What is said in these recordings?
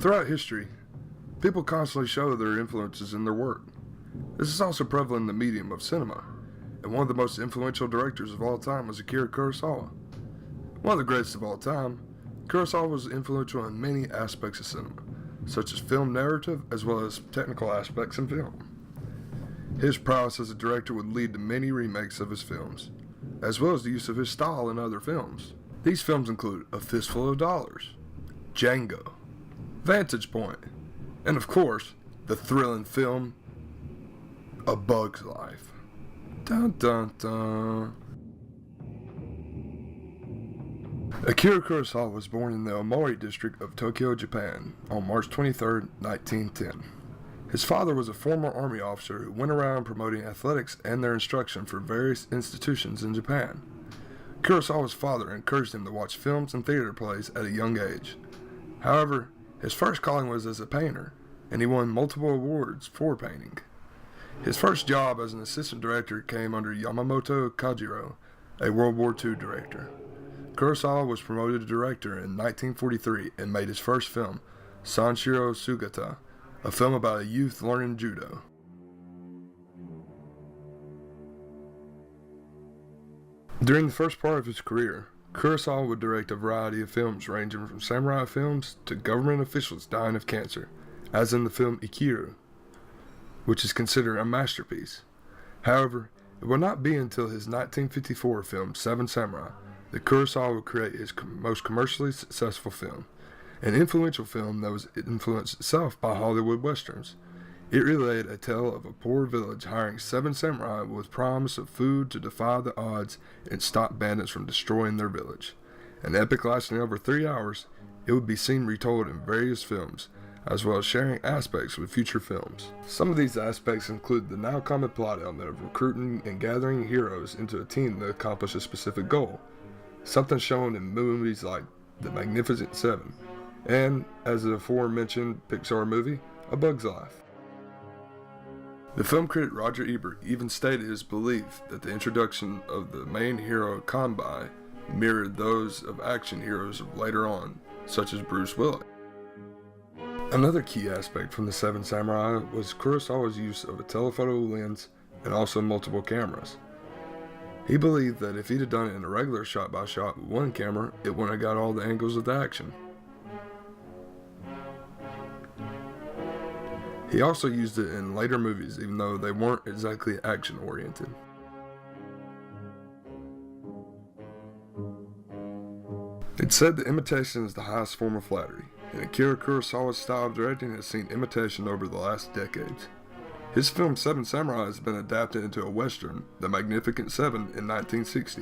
Throughout history, people constantly show their influences in their work. This is also prevalent in the medium of cinema, and one of the most influential directors of all time was Akira Kurosawa. One of the greatest of all time, Kurosawa was influential in many aspects of cinema, such as film narrative as well as technical aspects in film. His prowess as a director would lead to many remakes of his films, as well as the use of his style in other films. These films include A Fistful of Dollars, Django, Vantage Point, and of course, the thrilling film A Bug's Life. Dun dun dun. Akira Kurosawa was born in the Omori district of Tokyo, Japan on March 23, 1910. His father was a former army officer who went around promoting athletics and their instruction for various institutions in Japan. Kurosawa's father encouraged him to watch films and theater plays at a young age. However, his first calling was as a painter, and he won multiple awards for painting. His first job as an assistant director came under Yamamoto Kajiro, a World War II director. Kurosawa was promoted to director in 1943 and made his first film, Sanshiro Sugata, a film about a youth learning judo. During the first part of his career, Kurosawa would direct a variety of films ranging from samurai films to government officials dying of cancer, as in the film Akira, which is considered a masterpiece. However, it would not be until his 1954 film Seven Samurai that Kurosawa would create his most commercially successful film, an influential film that was influenced itself by Hollywood westerns. It relayed a tale of a poor village hiring 7 samurai with promise of food to defy the odds and stop bandits from destroying their village. An epic lasting over 3 hours, it would be seen retold in various films, as well as sharing aspects with future films. Some of these aspects include the now common plot element of recruiting and gathering heroes into a team to accomplish a specific goal, something shown in movies like The Magnificent Seven, and, as the aforementioned Pixar movie, A Bug's Life. The film critic Roger Ebert even stated his belief that the introduction of the main hero Kanbai mirrored those of action heroes of later on, such as Bruce Willis. Another key aspect from the Seven Samurai was Kurosawa's use of a telephoto lens and also multiple cameras. He believed that if he'd have done it in a regular shot-by-shot with one camera, it wouldn't have got all the angles of the action. He also used it in later movies, even though they weren't exactly action-oriented. It's said that imitation is the highest form of flattery, and Akira Kurosawa's style of directing has seen imitation over the last decades. His film Seven Samurai has been adapted into a western, The Magnificent Seven, in 1960,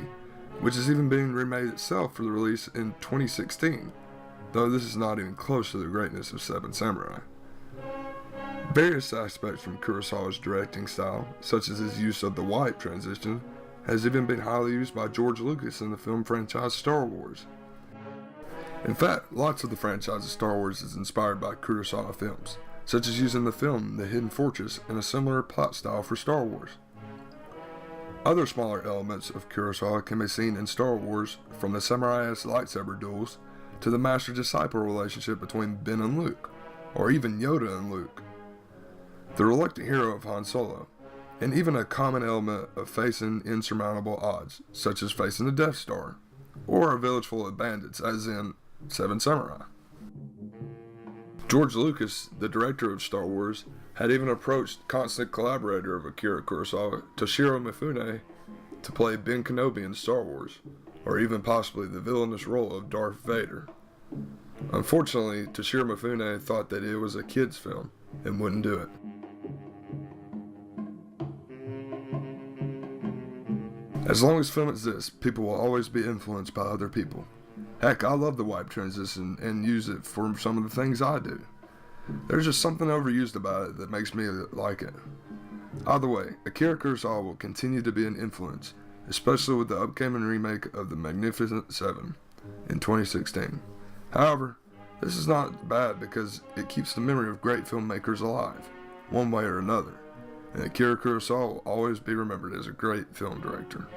which is even being remade itself for the release in 2016, though this is not even close to the greatness of Seven Samurai. Various aspects from Kurosawa's directing style, such as his use of the wipe transition, has even been highly used by George Lucas in the film franchise Star Wars. In fact, lots of the franchise of Star Wars is inspired by Kurosawa films, such as using the film The Hidden Fortress in a similar plot style for Star Wars. Other smaller elements of Kurosawa can be seen in Star Wars, from the samurai-esque lightsaber duels to the master-disciple relationship between Ben and Luke, or even Yoda and Luke, the reluctant hero of Han Solo, and even a common element of facing insurmountable odds, such as facing the Death Star, or a village full of bandits, as in Seven Samurai. George Lucas, the director of Star Wars, had even approached constant collaborator of Akira Kurosawa, Toshiro Mifune, to play Ben Kenobi in Star Wars, or even possibly the villainous role of Darth Vader. Unfortunately, Toshiro Mifune thought that it was a kid's film and wouldn't do it. As long as film exists, people will always be influenced by other people. Heck, I love the wipe transition and use it for some of the things I do. There's just something overused about it that makes me like it. Either way, Akira Kurosawa will continue to be an influence, especially with the upcoming remake of The Magnificent Seven in 2016. However, this is not bad because it keeps the memory of great filmmakers alive, one way or another, and Akira Kurosawa will always be remembered as a great film director.